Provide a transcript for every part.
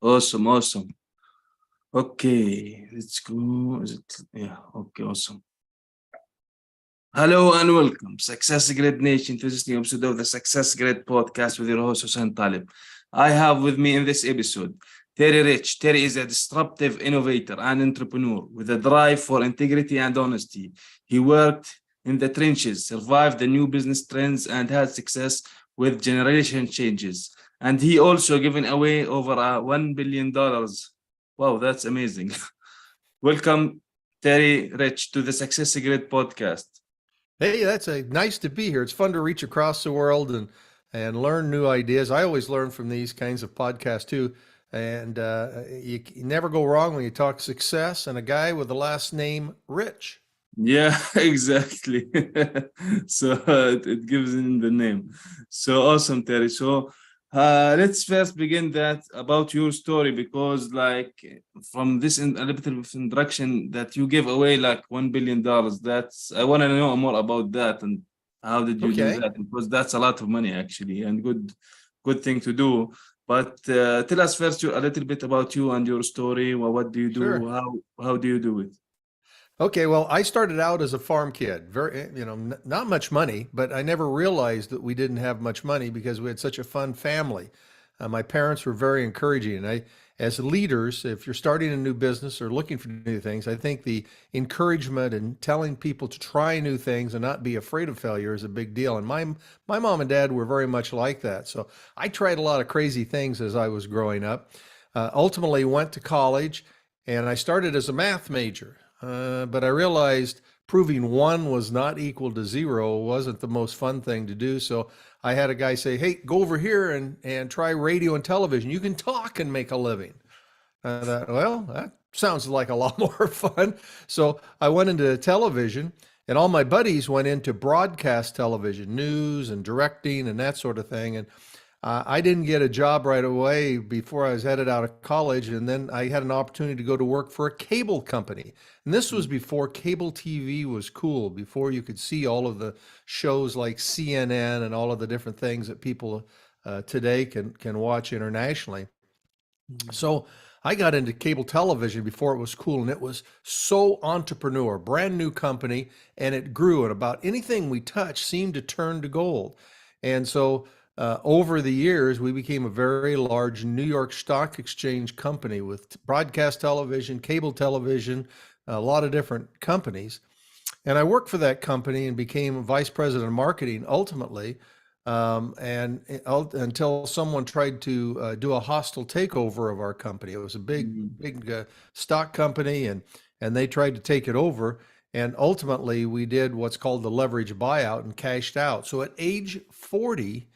Awesome, awesome. Okay, let's go. Is it? Yeah, okay, awesome. Hello and welcome, Success Grid Nation, to this new episode of the Success Grid podcast with your host, Hussein Talib. I have with me in this episode Terry Rich. Terry is a disruptive innovator and entrepreneur with a drive for integrity and honesty. He worked in the trenches, survived the new business trends, and had success with generation changes. And he also given away over $1 billion. Wow, that's amazing. Welcome, Terry Rich, to the Success Grid podcast. Hey, that's a nice to be here. It's fun to reach across the world and learn new ideas. I always learn from these kinds of podcasts too. And you never go wrong when you talk success and a guy with the last name Rich. Yeah, exactly. So it gives in the name. So awesome, Terry. So let's first begin that about your story because, like, from this a little bit of introduction that you gave away like $1 billion. That's I want to know more about that and how did you do Okay, that? Because that's a lot of money actually, and good thing to do. But tell us first a little bit about you and your story. What do you do? sure. How do you do it? Okay, well, I started out as a farm kid. Not much money, but I never realized that we didn't have much money because we had such a fun family. My parents were very encouraging, and as leaders, if you're starting a new business or looking for new things, I think the encouragement and telling people to try new things and not be afraid of failure is a big deal. And my mom and dad were very much like that. So I tried a lot of crazy things as I was growing up. Ultimately, went to college, and I started as a math major. But I realized proving one was not equal to zero wasn't the most fun thing to do. So I had a guy say, "Hey, go over here and try radio and television. You can talk and make a living." I thought, well, that sounds like a lot more fun. So I went into television, and all my buddies went into broadcast television, news and directing and that sort of thing. And I didn't get a job right away before I was headed out of college. And then I had an opportunity to go to work for a cable company. And this was before cable TV was cool, before you could see all of the shows like CNN and all of the different things that people today can watch internationally. So I got into cable television before it was cool, and it was so entrepreneur, brand new company, and it grew. And about anything we touched seemed to turn to gold. And so over the years, we became a very large New York Stock Exchange company with broadcast television, cable television, a lot of different companies. And I worked for that company and became vice president of marketing ultimately. Until someone tried to do a hostile takeover of our company. It was a big stock company, and they tried to take it over. And ultimately, we did what's called the leverage buyout and cashed out. So at age 40,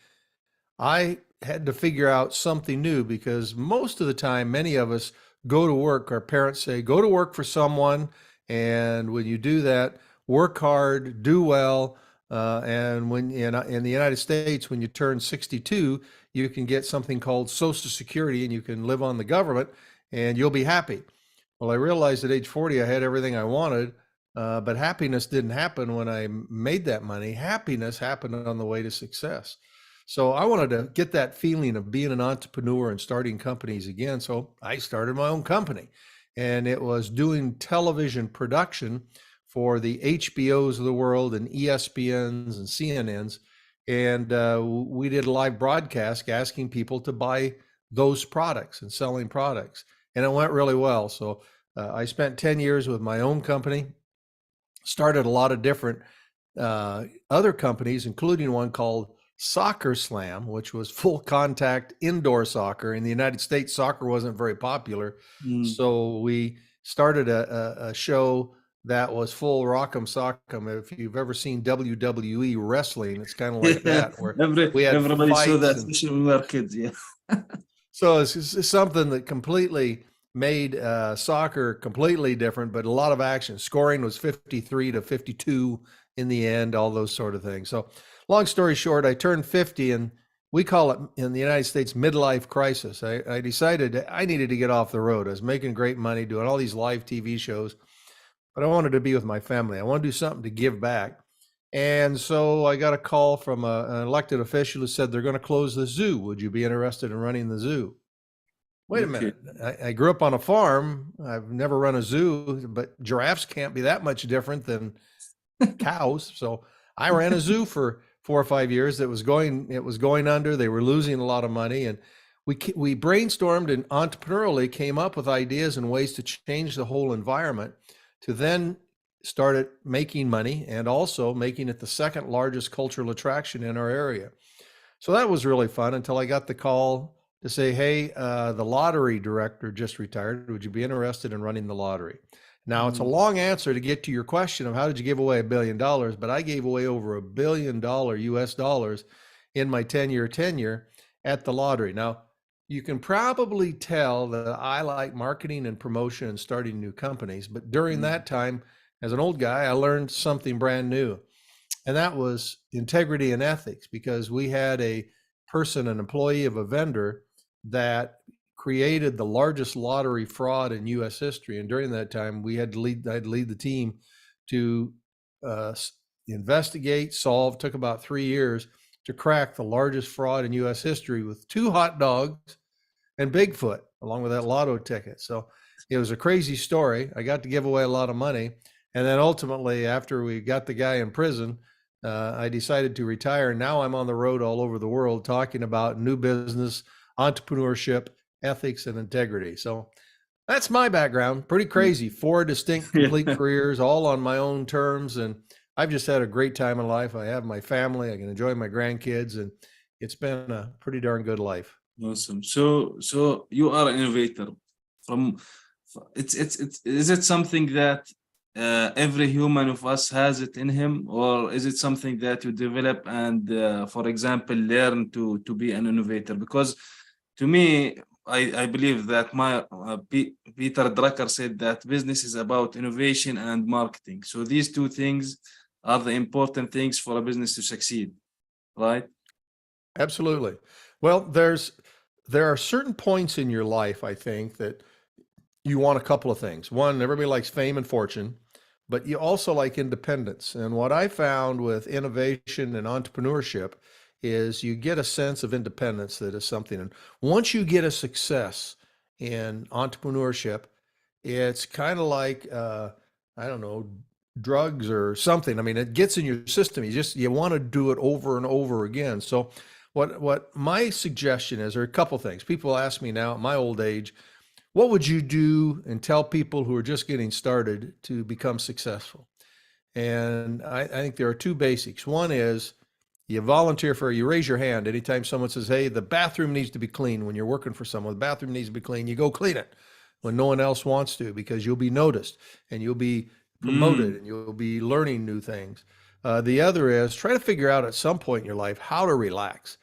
I had to figure out something new because most of the time, many of us go to work. Our parents say, go to work for someone. And when you do that, work hard, do well. And when in the United States, when you turn 62, you can get something called Social Security and you can live on the government and you'll be happy. Well, I realized at age 40, I had everything I wanted, but happiness didn't happen when I made that money. Happiness happened on the way to success. So I wanted to get that feeling of being an entrepreneur and starting companies again. So I started my own company, and it was doing television production for the HBOs of the world and ESPNs and CNNs. And we did live broadcast asking people to buy those products and selling products. And it went really well. So I spent 10 years with my own company, started a lot of different other companies, including one called Soccer Slam, which was full contact indoor soccer. In the United States, soccer wasn't very popular. Mm. So we started a show that was full rock'em sock'em. If you've ever seen WWE wrestling, it's kind of like Yeah, that, where we had everybody saw fights. that, And especially when we were kids. Yeah. so it's something that completely made soccer completely different, but a lot of action. Scoring was 53-52 in the end, all those sort of things. So long story short, I turned 50, and we call it in the United States midlife crisis. I decided I needed to get off the road. I was making great money doing all these live TV shows, but I wanted to be with my family. I want to do something to give back. And so I got a call from an elected official who said they're going to close the zoo. Would you be interested in running the zoo? Wait a Okay. minute. I grew up on a farm. I've never run a zoo, but giraffes can't be that much different than cows. So I ran a zoo for 4 or 5 years. It was going under. They were losing a lot of money, and we brainstormed and entrepreneurially came up with ideas and ways to change the whole environment to then started making money and also making it the second largest cultural attraction in our area. So that was really fun until I got the call to say, hey, the lottery director just retired. Would you be interested in running the lottery? Now, it's a Mm, long answer to get to your question of how did you give away $1 billion, but I gave away over $1 billion US dollars in my 10-year tenure at the lottery. Now, you can probably tell that I like marketing and promotion and starting new companies, but during mm, that time, as an old guy, I learned something brand new, and that was integrity and ethics, because we had a person, an employee of a vendor that created the largest lottery fraud in US history. And during that time, I'd lead the team to uh, investigate, solve, took about 3 years to crack the largest fraud in US history with two hot dogs and Bigfoot, along with that lotto ticket. So it was a crazy story. I got to give away a lot of money. And then ultimately, after we got the guy in prison, I decided to retire. Now I'm on the road all over the world talking about new business, entrepreneurship, ethics, and integrity. So that's my background. Pretty mm. crazy. 4 distinct, Yeah. complete careers, all on my own terms. And I've just had a great time in life. I have my family. I can enjoy my grandkids. And it's been a pretty darn good life. Awesome. So you are an innovator. From it's is it something that every human of us has it in him, or is it something that you develop and, for example, learn to be an innovator? Because to me, I believe that Peter Drucker said that business is about innovation and marketing. So these two things are the important things for a business to succeed, right? Absolutely. Well, there are certain points in your life, I think, that you want a couple of things. One, everybody likes fame and fortune, but you also like independence. And what I found with innovation and entrepreneurship is you get a sense of independence that is something. And once you get a success in entrepreneurship, it's kind of like I don't know, drugs or something. I mean, it gets in your system. You want to do it over and over again. So what my suggestion is, there are a couple things. People ask me now at my old age, what would you do and tell people who are just getting started to become successful? And I think there are two basics. One is you raise your hand anytime someone says, hey, the bathroom needs to be clean. When you're working for someone, the bathroom needs to be clean, you go clean it when no one else wants to, because you'll be noticed and you'll be promoted Mm, and you'll be learning new things. The other is try to figure out at some point in your life how to relax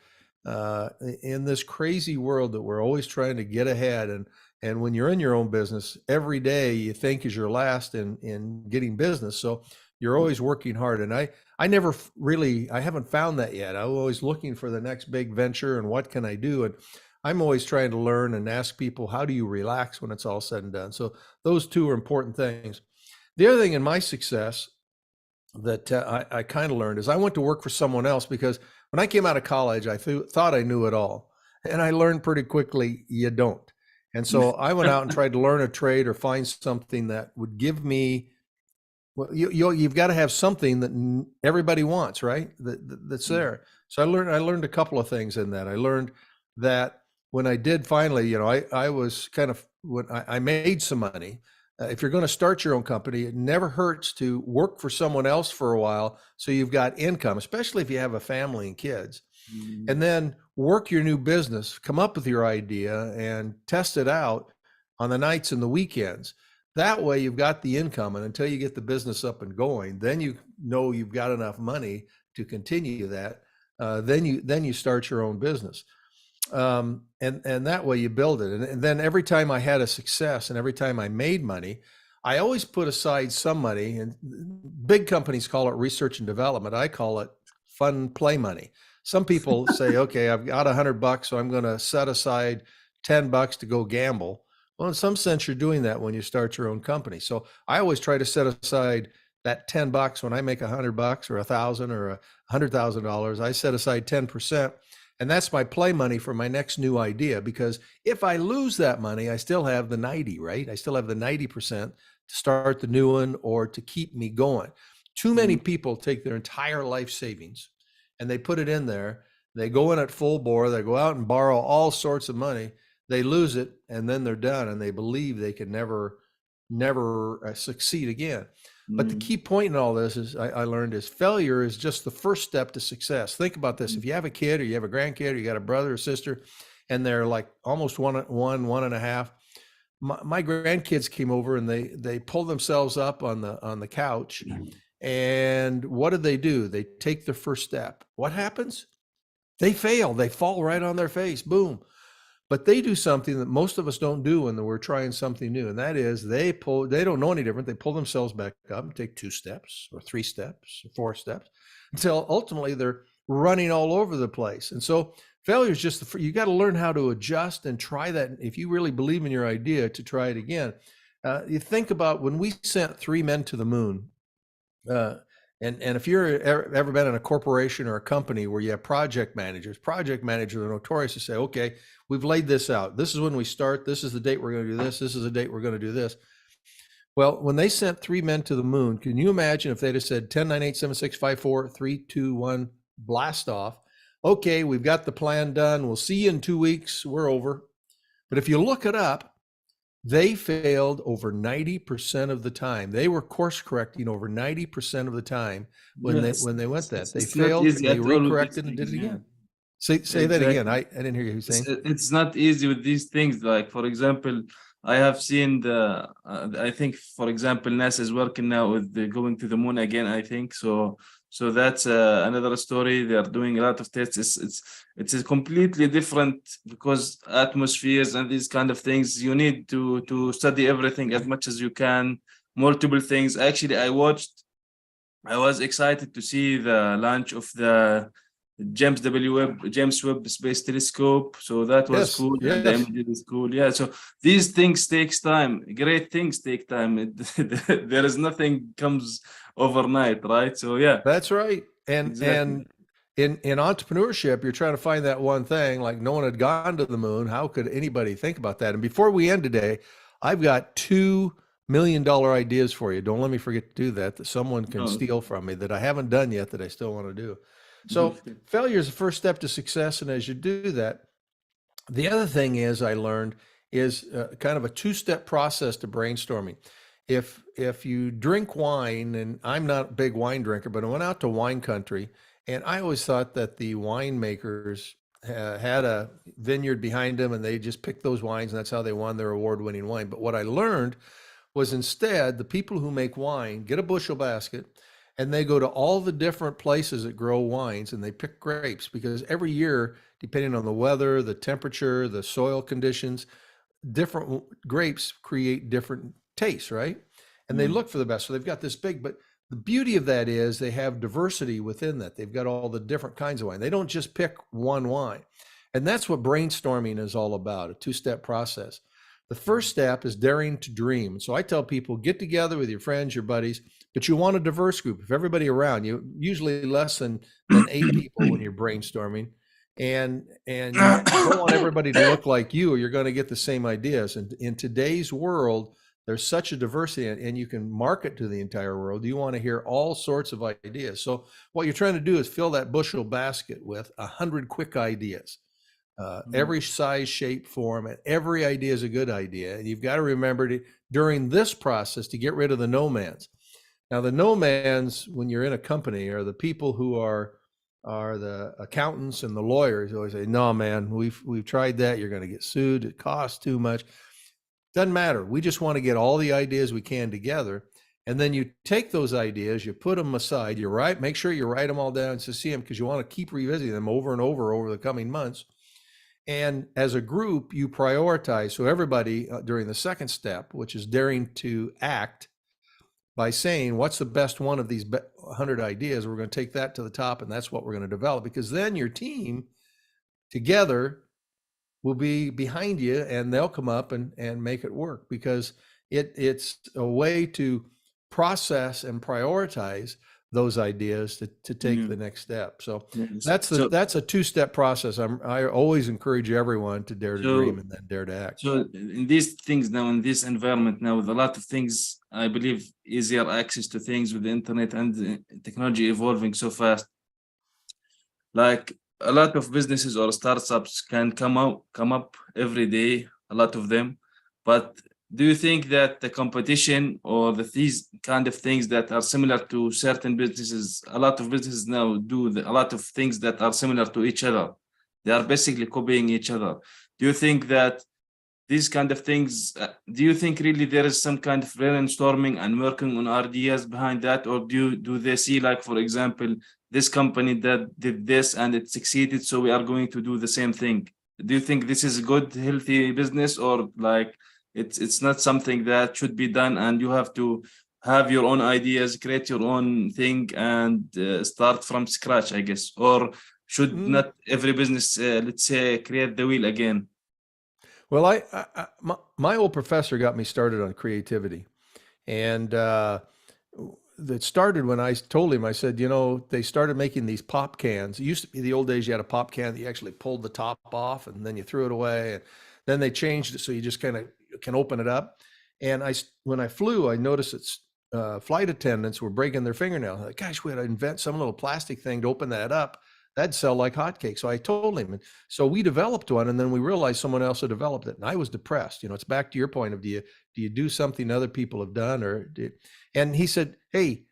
in this crazy world that we're always trying to get ahead. And when you're in your own business, every day you think is your last in getting business. So you're always working hard. And I never really, I haven't found that yet. I'm always looking for the next big venture and what can I do? And I'm always trying to learn and ask people, how do you relax when it's all said and done? So those two are important things. The other thing in my success that I kind of learned is I went to work for someone else, because when I came out of college, I thought I knew it all. And I learned pretty quickly you don't. And so I went out and tried to learn a trade or find something that would give me, well, you've got to have something that everybody wants, right? That's mm, there. So I learned a couple of things in that. I learned that when I did finally, I was kind of, when I made some money. If you're going to start your own company, it never hurts to work for someone else for a while, so you've got income, especially if you have a family and kids, mm. and then work your new business, come up with your idea and test it out on the nights and the weekends. That way you've got the income, and until you get the business up and going, then you know you've got enough money to continue that. Then you start your own business, and that way you build it. And then every time I had a success and every time I made money, I always put aside some money. And big companies call it research and development. I call it fun play money. Some people say, okay, I've got $100, so I'm going to set aside $10 to go gamble. Well, in some sense, you're doing that when you start your own company. So I always try to set aside that $10 when I make $100 or $1,000 or $100,000. I set aside 10%. And that's my play money for my next new idea, because if I lose that money, I still have the 90, right? I still have the 90% to start the new one or to keep me going. Too many people take their entire life savings and they put it in there. They go in at full bore, they go out and borrow all sorts of money, they lose it, and then they're done, and they believe they can never succeed again. But the key point in all this is I learned is failure is just the first step to success. Think about this. If you have a kid or you have a grandkid or you got a brother or sister and they're like almost one and a half, my grandkids came over and they pulled themselves up on the couch. And what do? They take their first step. What happens? They fail. They fall right on their face. Boom. But they do something that most of us don't do when we're trying something new. And that is they don't know any different. They pull themselves back up and take 2 steps or 3 steps or 4 steps until ultimately they're running all over the place. And so failure is just you got to learn how to adjust and try that. If you really believe in your idea, to try it again. You think about when we sent 3 men to the moon. And if you're ever been in a corporation or a company where you have project managers are notorious to say, okay, we've laid this out. This is when we start. This is the date we're going to do this. This is the date we're going to do this. Well, when they sent 3 men to the moon, can you imagine if they'd have said 10, 9, 8, 7, 6, 5, 4, 3, 2, 1, blast off. Okay, we've got the plan done. We'll see you in 2 weeks. We're over. But if you look it up, they failed over 90% of the time. They were course correcting over 90% of the time when they went that. They failed, they recorrected and did it again. Say that again. I didn't hear you saying. It's not easy with these things. Like, for example, I have seen I think, for example, NASA is working now with going to the moon again, I think. So that's another story. They are doing a lot of tests. It's a completely different, because atmospheres and these kind of things, you need to study everything as much as you can, multiple things. Actually, I was excited to see the launch of the James Webb Space Telescope. So that was cool. Yes. And the images is cool. Yeah. So these things takes time. Great things take time. There is nothing comes overnight, right? So yeah. That's right. And Exactly. in entrepreneurship, you're trying to find that one thing. Like, no one had gone to the moon. How could anybody think about that? And before we end today, I've got $2 million ideas for you. Don't let me forget to do that someone can steal from me that I haven't done yet that I still want to do. So failure is the first step to success. And as you do that, the other thing is I learned is kind of a 2-step process to brainstorming. If you drink wine, and I'm not a big wine drinker, but I went out to wine country, and I always thought that the winemakers had a vineyard behind them and they just picked those wines and that's how they won their award-winning wine. But what I learned was instead the people who make wine get a bushel basket and they go to all the different places that grow wines and they pick grapes, because every year, depending on the weather, the temperature, the soil conditions, different grapes create different tastes, right? And they look for the best. So they've got this big, but the beauty of that is they have diversity within that. They've got all the different kinds of wine. They don't just pick one wine. And that's what brainstorming is all about, a 2-step process. The first step is daring to dream. So I tell people, get together with your friends, your buddies, but you want a diverse group. If everybody around you, usually less than 8 people when you're brainstorming, and you don't want everybody to look like you, or you're going to get the same ideas. And in today's world, there's such a diversity, and you can market to the entire world. You want to hear all sorts of ideas. So what you're trying to do is fill that bushel basket with 100 quick ideas. Every size, shape, form, and every idea is a good idea. And you've got to remember during this process to get rid of the no-mans. Now, the no-mans, when you're in a company, are the people who are the accountants and the lawyers who always say, no, man, we've tried that. You're going to get sued. It costs too much. Doesn't matter. We just want to get all the ideas we can together. And then you take those ideas, you put them aside, make sure you write them all down to see them, because you want to keep revisiting them over and over the coming months. And as a group, you prioritize. So everybody during the second step, which is daring to act, by saying, what's the best one of these 100 ideas? We're going to take that to the top, and that's what we're going to develop, because then your team together will be behind you and they'll come up and make it work, because it's a way to process and prioritize those ideas to take Yeah. the next step. So Yes. that's a two-step process. I always encourage everyone to dare to dream So and then dare to act. So in these things now, in this environment now, with a lot of things, I believe easier access to things with the internet and the technology evolving so fast. Like a lot of businesses or startups can come up every day, a lot of them. But do you think that the competition or these kind of things that are similar to certain businesses, a lot of businesses now do a lot of things that are similar to each other. They are basically copying each other. Do you think that these kind of things, do you think really there is some kind of brainstorming and working on ideas behind that, or do they see, like, for example, this company that did this and it succeeded, so we are going to do the same thing? Do you think this is a good healthy business, or like it's not something that should be done and you have to have your own ideas, create your own thing, and start from scratch, I guess? Or should Mm. not every business, let's say, create the wheel again? Well, my old professor got me started on creativity, and it started when I told him. I said, they started making these pop cans. It used to be the old days. You had a pop can that you actually pulled the top off, and then you threw it away. And then they changed it so you just kind of can open it up. And when I flew, I noticed that flight attendants were breaking their fingernails. Like, gosh, we had to invent some little plastic thing to open that up. That'd sell like hotcakes. So I told him, and so we developed one, and then we realized someone else had developed it, and I was depressed. It's back to your point of do you do something other people have done, and he said, hey,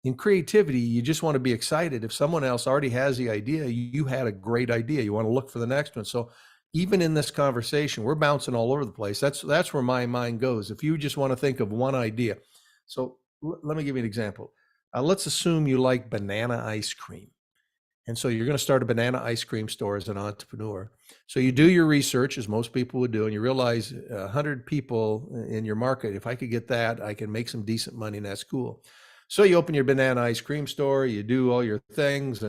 in creativity, you just want to be excited. If someone else already has the idea, you had a great idea. You want to look for the next one. So even in this conversation, we're bouncing all over the place. That's where my mind goes. If you just want to think of one idea. So let me give you an example. Let's assume you like banana ice cream. And so you're going to start a banana ice cream store as an entrepreneur. So you do your research, as most people would do, and you realize 100 people in your market, if I could get that, I can make some decent money, and that's cool. So you open your banana ice cream store, you do all your things,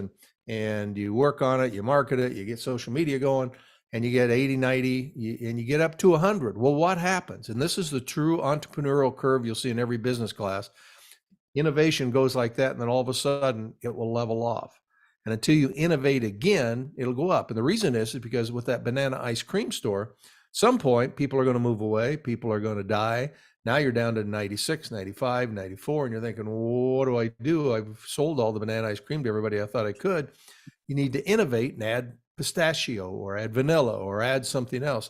and you work on it, you market it, you get social media going, and you get 80, 90, and you get up to 100. Well, what happens? And this is the true entrepreneurial curve you'll see in every business class. Innovation goes like that, and then all of a sudden it will level off. And until you innovate again, it'll go up. And the reason is because with that banana ice cream store, some point people are going to move away, people are going to die. Now you're down to 96, 95, 94, and you're thinking, what do I do? I've sold all the banana ice cream to everybody I thought I could. You need to innovate and add pistachio or add vanilla or add something else.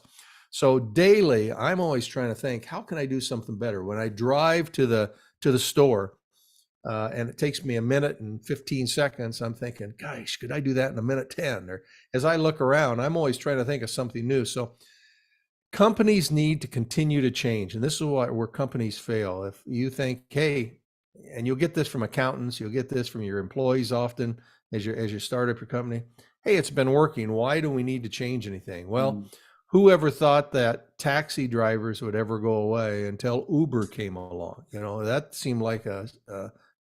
So daily, I'm always trying to think, how can I do something better? When I drive to the store, and it takes me a minute and 15 seconds, I'm thinking, gosh, could I do that in a minute 10? Or as I look around, I'm always trying to think of something new. So companies need to continue to change. And this is where companies fail. If you think, hey, and you'll get this from accountants, you'll get this from your employees often as you start up your company. Hey, it's been working. Why do we need to change anything? Well, whoever thought that taxi drivers would ever go away until Uber came along? That seemed like a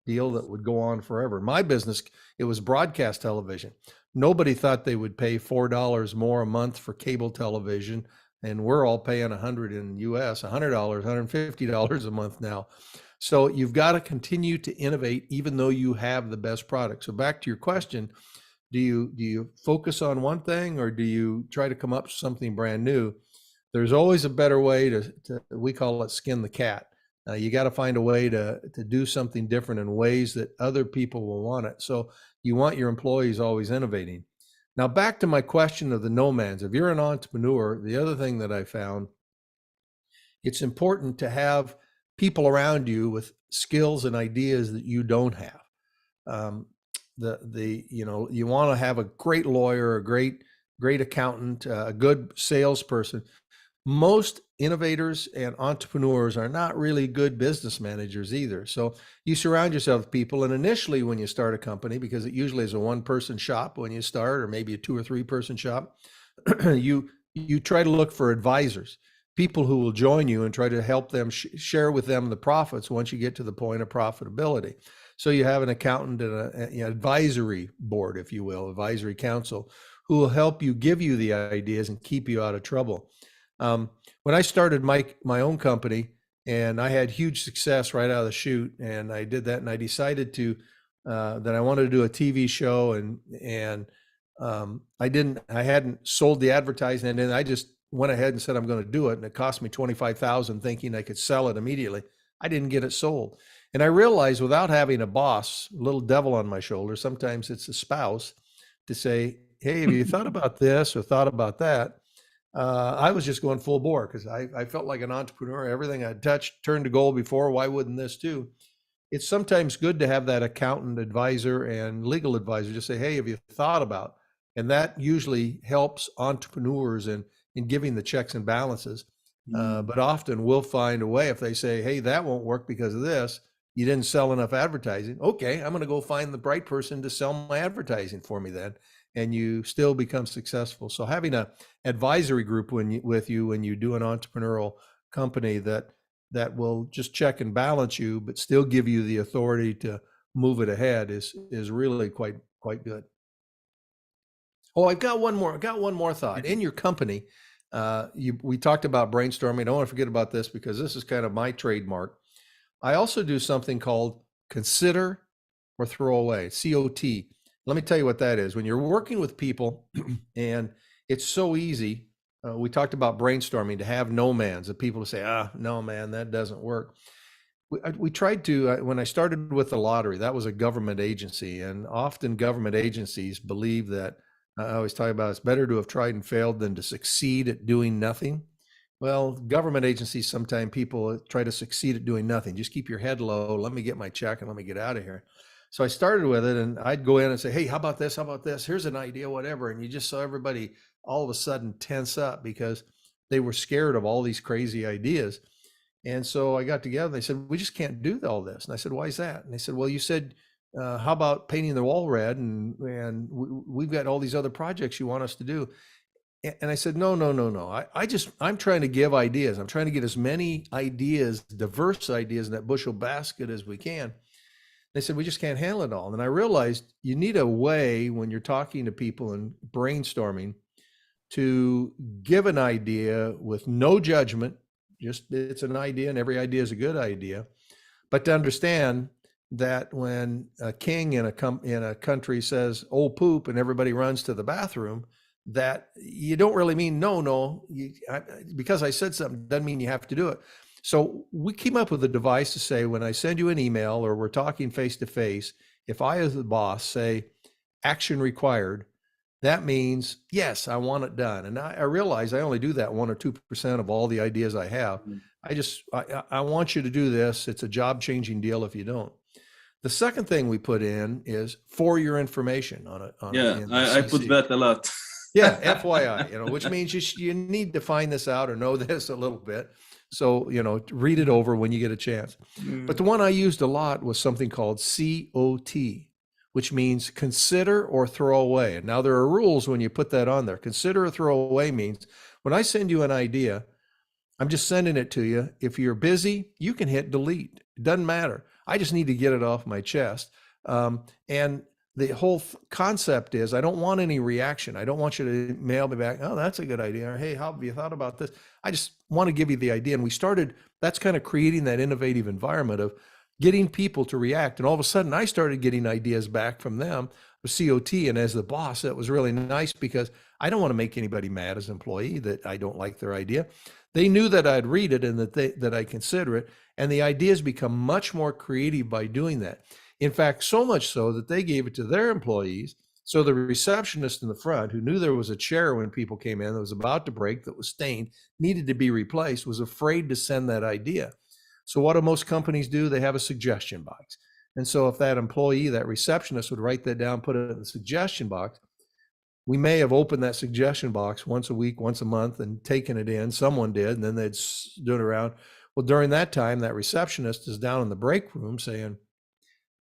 deal that would go on forever. In my business, it was broadcast television. Nobody thought they would pay $4 more a month for cable television, and we're all paying $100 in US, $100, $150 a month now. So you've got to continue to innovate, even though you have the best product. So back to your question, do you focus on one thing, or do you try to come up with something brand new? There's always a better way to we call it skin the cat. You got to find a way to do something different in ways that other people will want it. So you want your employees always innovating. Now, back to my question of the nomads. If you're an entrepreneur, the other thing that I found, it's important to have people around you with skills and ideas that you don't have. You want to have a great lawyer, a great accountant, a good salesperson. Most innovators and entrepreneurs are not really good business managers either. So you surround yourself with people, and initially when you start a company, because it usually is a one-person shop when you start, or maybe a 2 or 3 person shop, you try to look for advisors, people who will join you and try to help them share with them the profits once you get to the point of profitability. So you have an accountant and an advisory board, if you will, advisory council, who will help you, give you the ideas and keep you out of trouble. When I started my own company, and I had huge success right out of the chute, and I did that, and I decided to that I wanted to do a TV show, and I hadn't sold the advertising, and then I just went ahead and said I'm going to do it, and it cost me 25,000, thinking I could sell it immediately. I didn't get it sold, and I realized without having a boss, a little devil on my shoulder, sometimes it's a spouse, to say, "Hey, have you thought about this or thought about that?" I was just going full bore because I felt like an entrepreneur. Everything I touched turned to gold before. Why wouldn't this too? It's sometimes good to have that accountant advisor and legal advisor just say, "Hey, have you thought about?" And that usually helps entrepreneurs in giving the checks and balances. But often we'll find a way if they say, "Hey, that won't work because of this. You didn't sell enough advertising." Okay, I'm going to go find the right person to sell my advertising for me then. And you still become successful. So having a advisory group with you when you do an entrepreneurial company that will just check and balance you, but still give you the authority to move it ahead is really quite good. Oh, I've got one more thought. In your company, we talked about brainstorming. I don't want to forget about this because this is kind of my trademark. I also do something called consider or throw away, COT. Let me tell you what that is. When you're working with people, and it's so easy, we talked about brainstorming, to have no-mans, of people to say, no, man, that doesn't work. We tried to, when I started with the lottery, that was a government agency, and often government agencies believe that, I always talk about, it's better to have tried and failed than to succeed at doing nothing. Well, government agencies, sometimes people try to succeed at doing nothing. Just keep your head low. Let me get my check and let me get out of here. So I started with it, and I'd go in and say, "Hey, how about this? How about this? Here's an idea, whatever." And you just saw everybody all of a sudden tense up because they were scared of all these crazy ideas. And so I got together and they said, "We just can't do all this." And I said, "Why is that?" And they said, "Well, you said, how about painting the wall red? And we've got all these other projects you want us to do." And I said, no. I'm trying to give ideas. I'm trying to get as many ideas, diverse ideas in that bushel basket as we can. They said, "We just can't handle it all." And I realized you need a way when you're talking to people and brainstorming to give an idea with no judgment. Just, it's an idea, and every idea is a good idea. But to understand that when a king in a country says "oh poop" and everybody runs to the bathroom, that you don't really mean no. Because I said something doesn't mean you have to do it. So we came up with a device to say, when I send you an email or we're talking face to face, if I, as the boss, say "action required," that means, yes, I want it done. And I realize I only do that 1 or 2% of all the ideas I have. I want you to do this. It's a job changing deal if you don't. The second thing we put in is "for your information" on it. I put that a lot. Yeah, FYI, which means you need to find this out or know this a little bit. So, read it over when you get a chance. But the one I used a lot was something called COT, which means consider or throw away. And now there are rules when you put that on there. Consider or throw away means when I send you an idea, I'm just sending it to you. If you're busy, you can hit delete. It doesn't matter. I just need to get it off my chest. And the whole concept is I don't want any reaction. I don't want you to mail me back, "Oh, that's a good idea," or "Hey, how have you thought about this?" I just want to give you the idea. And we started, that's kind of creating that innovative environment of getting people to react. And all of a sudden I started getting ideas back from them with COT. And as the boss, that was really nice because I don't want to make anybody mad as an employee that I don't like their idea. They knew that I'd read it and that I consider it. And the ideas become much more creative by doing that. In fact, so much so that they gave it to their employees. So the receptionist in the front, who knew there was a chair when people came in that was about to break, that was stained, needed to be replaced, was afraid to send that idea. So what do most companies do? They have a suggestion box. And so if that employee, that receptionist, would write that down, put it in the suggestion box, we may have opened that suggestion box once a week, once a month, and taken it in. Someone did, and then they'd do it around. Well, during that time, that receptionist is down in the break room saying,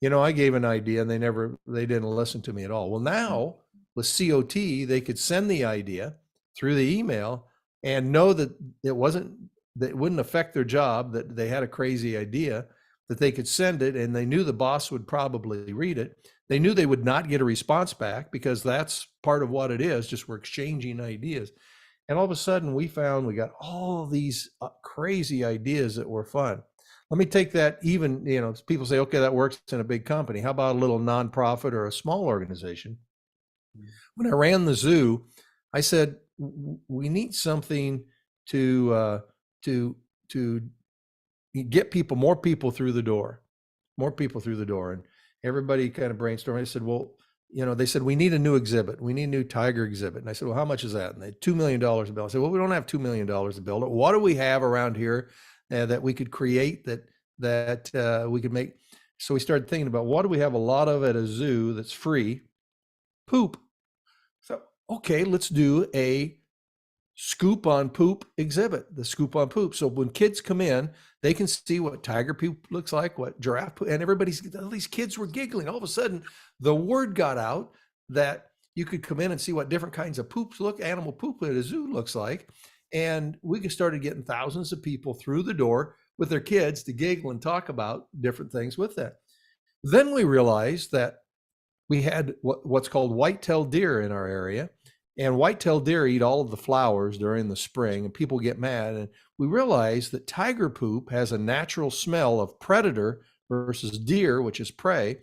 "I gave an idea and they didn't listen to me at all." Well, now with COT, they could send the idea through the email and know that it wouldn't affect their job, that they had a crazy idea, that they could send it, and they knew the boss would probably read it. They knew they would not get a response back because that's part of what it is, just we're exchanging ideas. And all of a sudden we found we got all these crazy ideas that were fun. let me take that even, people say, okay, that works in a big company. How about a little nonprofit or a small organization? When I ran the zoo, I said, we need something to get more people through the door, And everybody kind of brainstormed. I said, well, they said, we need a new exhibit. We need a new tiger exhibit. And I said, well, how much is that? And they had $2 million to build. I said, well, we don't have $2 million to build it. What do we have around here that we could create that we could make? So we started thinking about, what do we have a lot of at a zoo that's free? Poop. So, okay, let's do a scoop on poop exhibit, the scoop on poop. So when kids come in, they can see what tiger poop looks like, what giraffe poop, and all these kids were giggling. All of a sudden, the word got out that you could come in and see what different kinds of animal poop at a zoo looks like. And we started getting thousands of people through the door with their kids to giggle and talk about different things with that. Then we realized that we had what's called white-tailed deer in our area, and white-tailed deer eat all of the flowers during the spring, and people get mad. And we realized that tiger poop has a natural smell of predator versus deer, which is prey.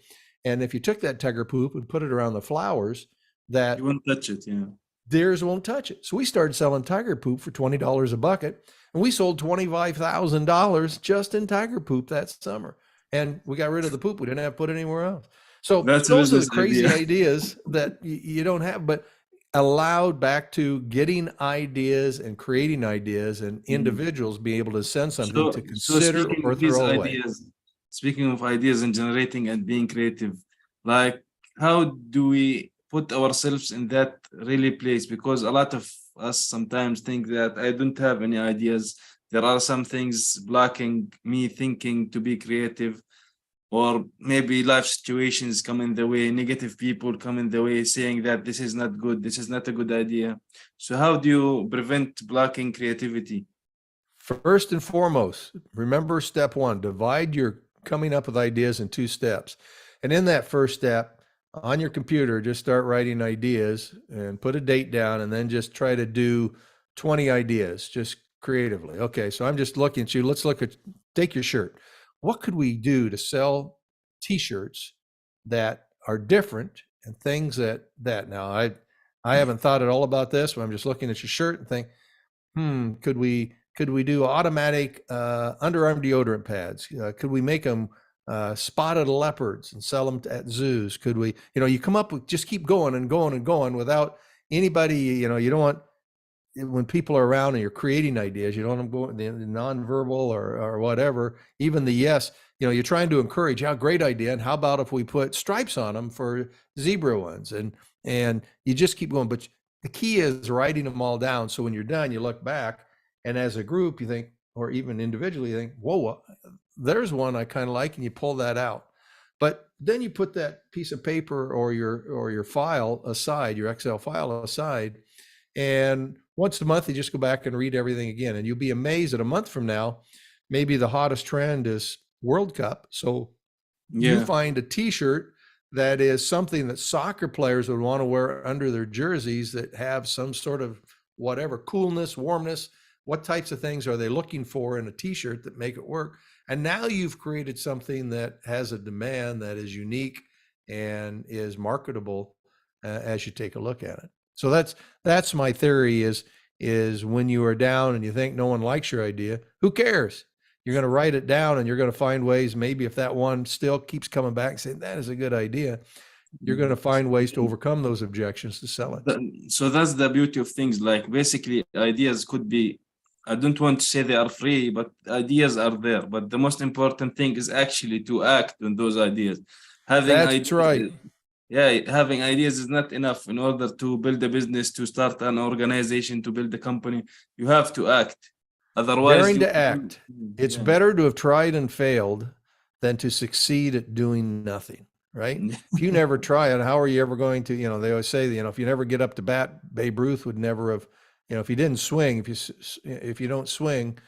And if you took that tiger poop and put it around the flowers, that You won't touch it, yeah. deers won't touch it. So we started selling tiger poop for $20 a bucket, and we sold $25,000 just in tiger poop that summer. And we got rid of the poop. We didn't have to put it anywhere else. So That's those are the business crazy idea. ideas that you don't have, but allowed back to getting ideas and creating ideas, and individuals being able to send something to So consider or throw away. speaking of ideas and generating and being creative, like how do we put ourselves in that really place? Because a lot of us sometimes think that I don't have any ideas. There are some things blocking me thinking to be creative, or maybe life situations come in the way, negative people come in the way, saying that this is not good, this is not a good idea. So how do you prevent blocking creativity? First and foremost, remember step one, divide your coming up with ideas in 2 steps. And in that first step, on your computer, just start writing ideas and put a date down, and then just try to do 20 ideas just creatively. Okay, so I'm just looking at you. Take your shirt. What could we do to sell t-shirts that are different and things that now I haven't thought at all about this, but I'm just looking at your shirt and think, could we do automatic underarm deodorant pads? Could we make them spotted leopards and sell them at zoos? Could we, you come up with, just keep going and going and going without anybody, you don't want, when people are around and you're creating ideas, you don't want them going the nonverbal or whatever, even the yes, you're trying to encourage, great idea. And how about if we put stripes on them for zebra ones? And you just keep going. But the key is writing them all down. So when you're done, you look back, and as a group, you think, or even individually, you think, whoa, there's one I kind of like, and you pull that out. But then you put that piece of paper or your file aside, your Excel file aside, and once a month, you just go back and read everything again. And you'll be amazed that a month from now, maybe the hottest trend is World Cup. So you find a t-shirt that is something that soccer players would want to wear under their jerseys, that have some sort of whatever, coolness, warmness. What types of things are they looking for in a t-shirt that make it work? And now you've created something that has a demand that is unique and is marketable as you take a look at it. So that's my theory is when you are down and you think no one likes your idea, who cares? You're going to write it down, and you're going to find ways. Maybe if that one still keeps coming back and saying that is a good idea, you're going to find ways to overcome those objections to sell it. So that's the beauty of things. Like basically ideas could be, I don't want to say they are free, but ideas are there. But the most important thing is actually to act on those ideas. That's right. Yeah, having ideas is not enough. In order to build a business, to start an organization, to build a company, you have to act. Otherwise, daring to act. It's better to have tried and failed than to succeed at doing nothing, right? If you never try it, how are you ever going to, they always say, if you never get up to bat, Babe Ruth would never have, if you didn't swing, if you don't swing,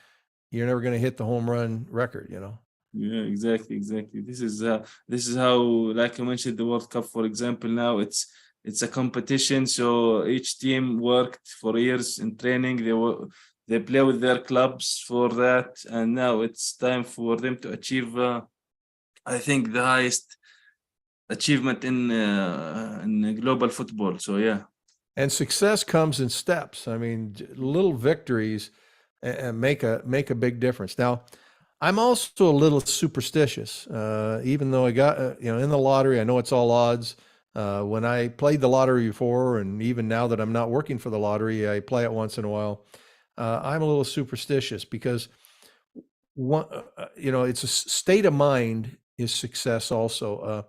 you're never going to hit the home run record, Yeah, exactly. This is how, like I mentioned, the World Cup, for example. Now it's a competition, so each team worked for years in training. They play with their clubs for that, and now it's time for them to achieve, I think, the highest achievement in global football. So yeah. And success comes in steps. I mean, little victories make a big difference. Now, I'm also a little superstitious. Even though I got in the lottery, I know it's all odds. When I played the lottery before, and even now that I'm not working for the lottery, I play it once in a while. I'm a little superstitious because it's a state of mind is success also.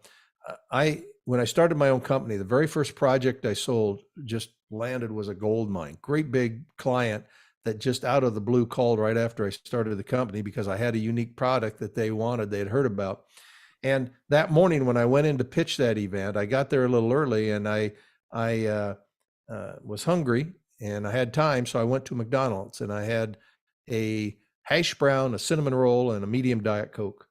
When I started my own company, the very first project I sold just landed was a gold mine. Great big client that just out of the blue called right after I started the company because I had a unique product that they wanted, they had heard about. And that morning when I went in to pitch that event, I got there a little early and I was hungry and I had time. So I went to McDonald's and I had a hash brown, a cinnamon roll, and a medium Diet Coke.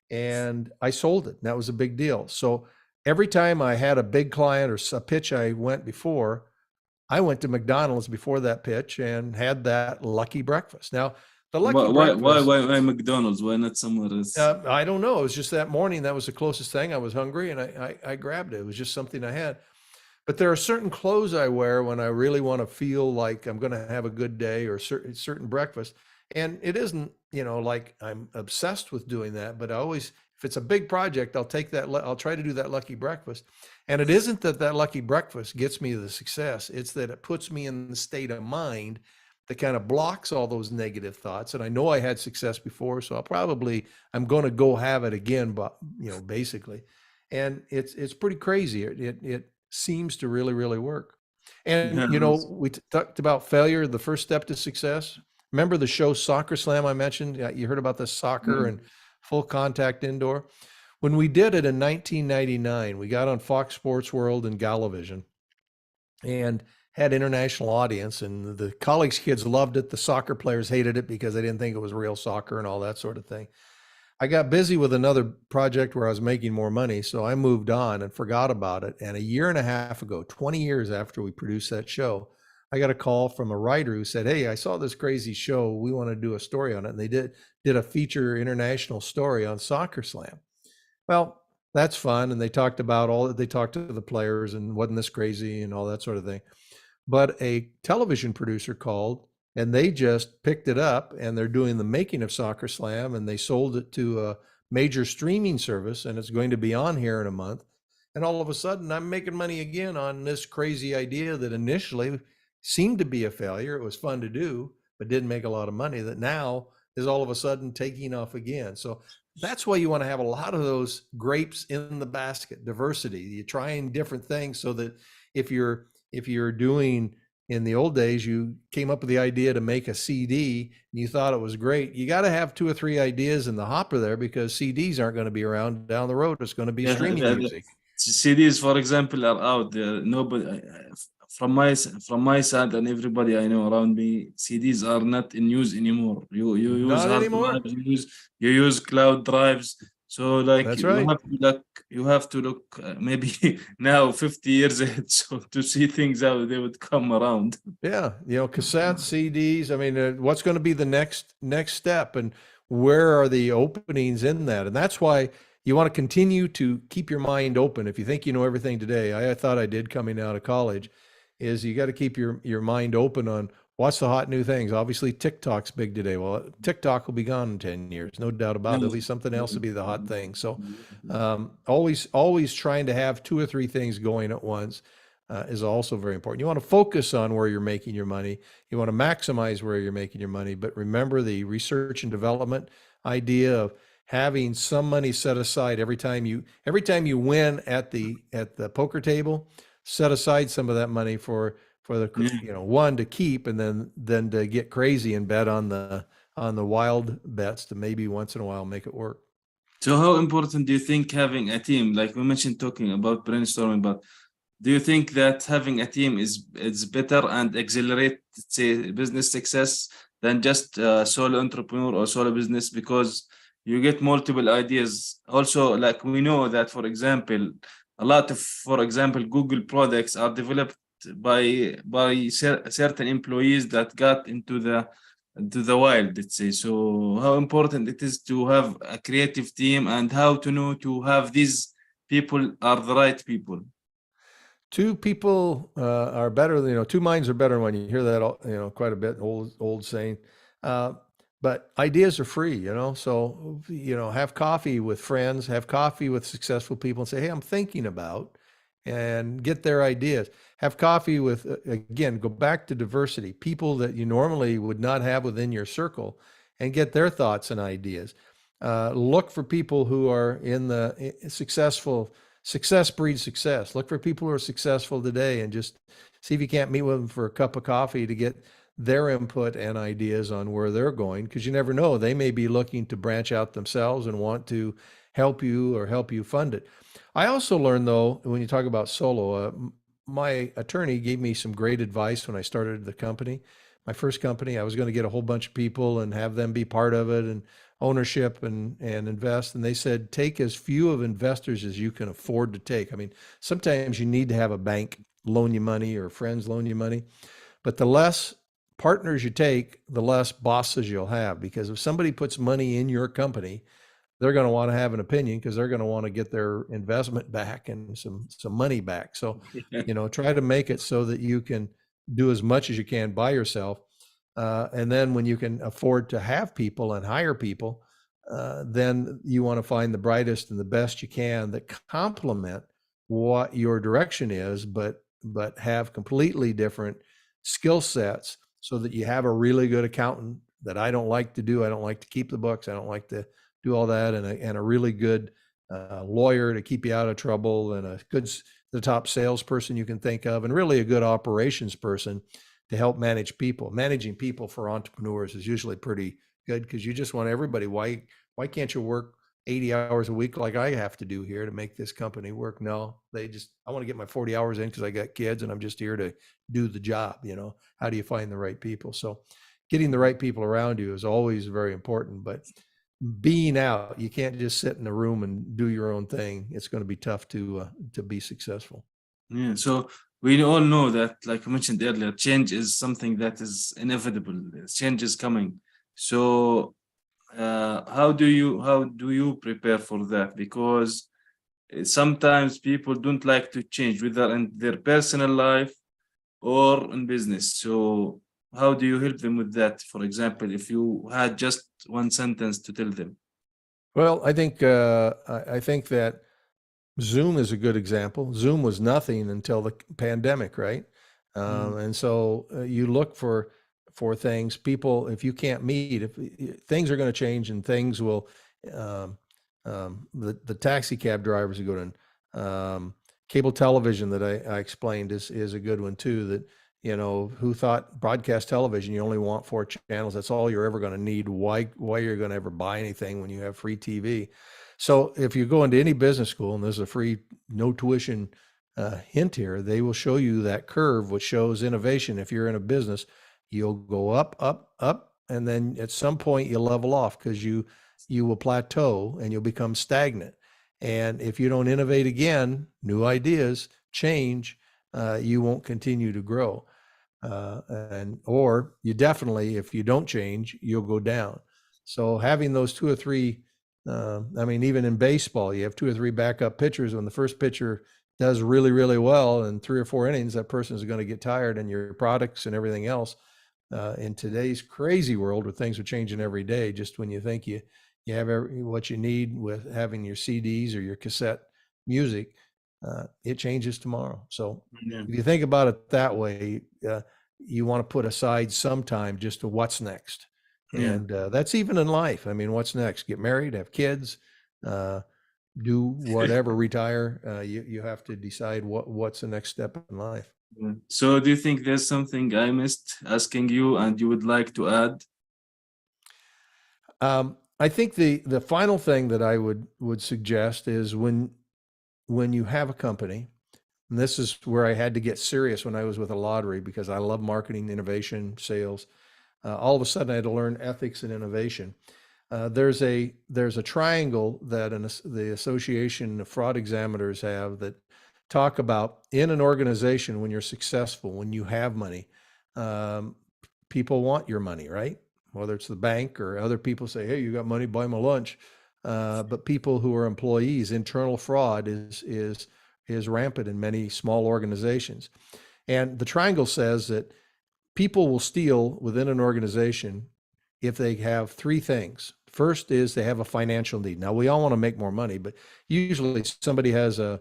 And I sold it. And that was a big deal. So every time I had a big client or a pitch I went to McDonald's before that pitch and had that lucky breakfast. Now, the lucky breakfast. Why McDonald's? Why not somewhere else? I don't know. It was just that morning. That was the closest thing. I was hungry and I grabbed it. It was just something I had. But there are certain clothes I wear when I really want to feel like I'm going to have a good day or certain breakfast. And it isn't, like I'm obsessed with doing that, but if it's a big project, I'll try to do that lucky breakfast. And it isn't that lucky breakfast gets me the success. It's that it puts me in the state of mind that kind of blocks all those negative thoughts. And I know I had success before, so I'm going to go have it again, but basically, and it's pretty crazy. It seems to really, really work. And, we talked about failure, the first step to success. Remember the show Soccer Slam I mentioned? You heard about the soccer and full contact indoor. When we did it in 1999, we got on Fox Sports World and Galavision and had international audience, and the college kids loved it. The soccer players hated it because they didn't think it was real soccer and all that sort of thing. I got busy with another project where I was making more money, so I moved on and forgot about it. And a year and a half ago, 20 years after we produced that show, I got a call from a writer who said, "Hey, I saw this crazy show. We want to do a story on it." And they did a feature international story on Soccer Slam. Well, that's fun. And they talked to the players and wasn't this crazy and all that sort of thing. But a television producer called and they just picked it up and they're doing the making of Soccer Slam and they sold it to a major streaming service and it's going to be on here in a month. And all of a sudden I'm making money again on this crazy idea that initially seemed to be a failure. It was fun to do, but didn't make a lot of money, that now is all of a sudden taking off again. So that's why you want to have a lot of those grapes in the basket, diversity. You're trying different things so that if you're doing, in the old days, you came up with the idea to make a CD and you thought it was great. You got to have 2 or 3 ideas in the hopper there because CDs aren't going to be around down the road. It's going to be streaming music. CDs, for example, are out there. Nobody, from my side and everybody I know around me, CDs are not in use anymore. You use Not hard anymore. drives, you use cloud drives. So like That's right. you have to look maybe now 50 years ahead so to see things how they would come around. Yeah, cassettes, CDs. I mean, what's going to be the next step, and where are the openings in that? And that's why you want to continue to keep your mind open. If you think you know everything today, I thought I did coming out of college, is you got to keep your mind open on what's the hot new things. Obviously, TikTok's big today. Well, TikTok will be gone in 10 years, no doubt about it. There'll be something else to be the hot thing. So always trying to have 2 or 3 things going at once is also very important. You want to focus on where you're making your money. You want to maximize where you're making your money, but remember the research and development idea of having some money set aside every time you win at the poker table. Set aside some of that money for the one to keep, and then to get crazy and bet on the wild bets to maybe once in a while make it work. So how important do you think having a team, like we mentioned talking about brainstorming, but do you think that having a team is better and accelerate, say, business success than just solo entrepreneur or solo business, because you get multiple ideas? Also, like we know that, for example, a lot of, for example, Google products are developed by certain employees that got into the to the wild, let's say. So how important it is to have a creative team and how to know to have these people are the right people. Two people are better, two minds are better than one. You hear that, quite a bit, old saying. Uh, but ideas are free, so, have coffee with friends, have coffee with successful people and say, hey, I'm thinking about, and get their ideas. Have coffee with, again, go back to diversity, people that you normally would not have within your circle, and get their thoughts and ideas. Look for people who are in the successful. Success breeds success. Look for people who are successful today and just see if you can't meet with them for a cup of coffee to get their input and ideas on where they're going, because you never know. They may be looking to branch out themselves and want to help you or help you fund it. I also learned, though, when you talk about solo, my attorney gave me some great advice when I started the company. My first company, I was going to get a whole bunch of people and have them be part of it, and ownership and invest. And they said, take as few of investors as you can afford to take. I mean, sometimes you need to have a bank loan you money or friends loan you money, but the less partners you take, the less bosses you'll have. Because if somebody puts money in your company, they're going to want to have an opinion, because they're going to want to get their investment back and some money back. So, try to make it so that you can do as much as you can by yourself. And then when you can afford to have people and hire people, then you want to find the brightest and the best you can that complement what your direction is, but have completely different skill sets, so that you have a really good accountant that I don't like to do. I don't like to keep the books. I don't like to do all that. And a really good lawyer to keep you out of trouble, and the top salesperson you can think of, and really a good operations person to help manage people. Managing people for entrepreneurs is usually pretty good, because you just want everybody. Why can't you work 80 hours a week like I have to do here to make this company work? No, I want to get my 40 hours in because I got kids and I'm just here to do the job. How do you find the right people? So getting the right people around you is always very important, but being out, you can't just sit in a room and do your own thing. It's going to be tough to be successful. Yeah, so we all know that, like I mentioned earlier, change is something that is inevitable. Change is coming. So how do you prepare for that? Because sometimes people don't like to change, whether in their personal life or in business. So how do you help them with that? For example, if you had just one sentence to tell them. Well, I think that Zoom is a good example. Zoom was nothing until the pandemic, right? Mm, And so you look for things. People, if you can't meet, if things are going to change, and things will. Um, the taxi cab drivers are good. Cable television that I explained is a good one too. That, who thought broadcast television, you only want 4 channels. That's all you're ever going to need. Why you're going to ever buy anything when you have free TV? So if you go into any business school, and there's a free, no tuition hint here, they will show you that curve, which shows innovation. If you're in a business, you'll go up, up, up, and then at some point you'll level off, because you will plateau and you'll become stagnant. And if you don't innovate again, new ideas, change, you won't continue to grow. Or you definitely, if you don't change, you'll go down. So having those two or three, I mean, even in baseball, you have two or three backup pitchers. When the first pitcher does really, really well in 3 or 4 innings, that person is going to get tired, and your products and everything else. In today's crazy world where things are changing every day, just when you think you have what you need with having your CDs or your cassette music, it changes tomorrow. So yeah. if you think about it that way, you want to put aside some time just to what's next. Yeah. And that's even in life. I mean, what's next? Get married, have kids, do whatever, retire. You have to decide what's the next step in life. Yeah. So do you think there's something I missed asking you and you would like to add? I think the final thing that I would suggest is when you have a company, and this is where I had to get serious when I was with a lottery, because I love marketing, innovation, sales. All of a sudden, I had to learn ethics and innovation. There's a triangle that the Association of Fraud Examiners have, that talk about in an organization, when you're successful, when you have money, um, people want your money, right? whether it's the bank or other people say, hey, you got money, buy my lunch. But people who are employees, internal fraud is rampant in many small organizations. And the triangle says that people will steal within an organization if they have three things. First is they have a financial need. Now, we all want to make more money, but usually somebody has a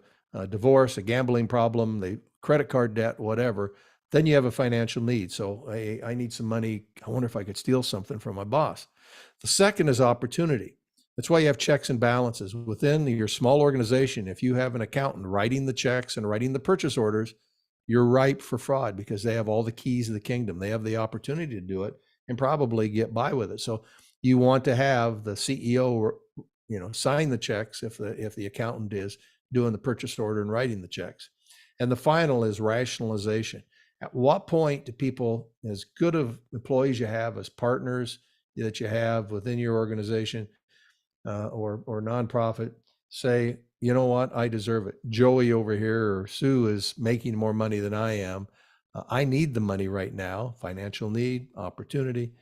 divorce, a gambling problem, the credit card debt, whatever. Then you have a financial need. So I need some money. I wonder if I could steal something from my boss. The second is opportunity. That's why you have checks and balances within your small organization. If you have an accountant writing the checks and writing the purchase orders, you're ripe for fraud because they have all the keys of the kingdom. They have the opportunity to do it and probably get by with it. So you want to have the CEO, sign the checks if the accountant is doing the purchase order and writing the checks. And the final is rationalization. At what point do people, as good of employees you have, as partners that you have within your organization or nonprofit, say, you know what, I deserve it. Joey over here or Sue is making more money than I am. I need the money right now, financial need, opportunity.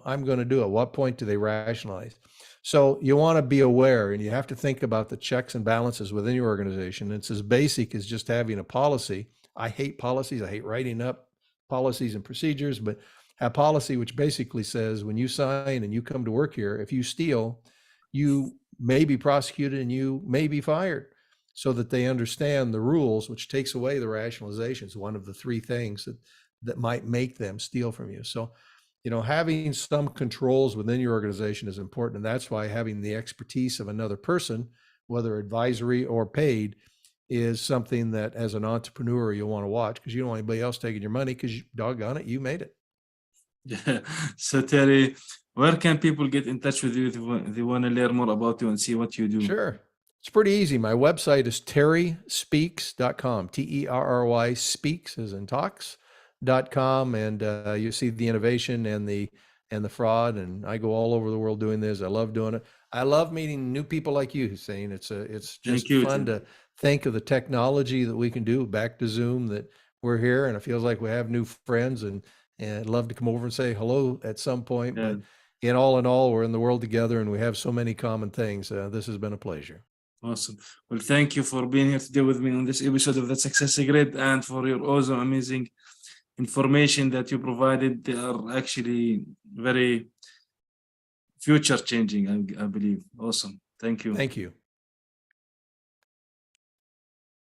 I'm going to do it. What point do they rationalize? So you want to be aware, and you have to think about the checks and balances within your organization. It's as basic as just having a policy. I hate policies. I hate writing up policies and procedures, but a policy which basically says when you sign and you come to work here, if you steal, you may be prosecuted and you may be fired, so that they understand the rules, which takes away the rationalizations, one of the three things that might make them steal from you. So, having some controls within your organization is important. And that's why having the expertise of another person, whether advisory or paid, is something that as an entrepreneur, you'll want to watch, because you don't want anybody else taking your money, because doggone it, you made it. Yeah. So Terry, where can people get in touch with you if they want to learn more about you and see what you do? Sure. It's pretty easy. My website is terryspeaks.com, Terry speaks as in talks.com. And you see the innovation and the fraud. And I go all over the world doing this. I love doing it. I love meeting new people like you, Hussein. It's just fun to think of the technology that we can do, back to Zoom, that we're here. And it feels like we have new friends, and I'd love to come over and say hello at some point. Yeah. But in all, we're in the world together and we have so many common things. This has been a pleasure. Awesome. Well, thank you for being here today with me on this episode of the Success Grid, and for your awesome, amazing information that you provided. They are actually very future changing, I believe. Awesome. Thank you. Thank you.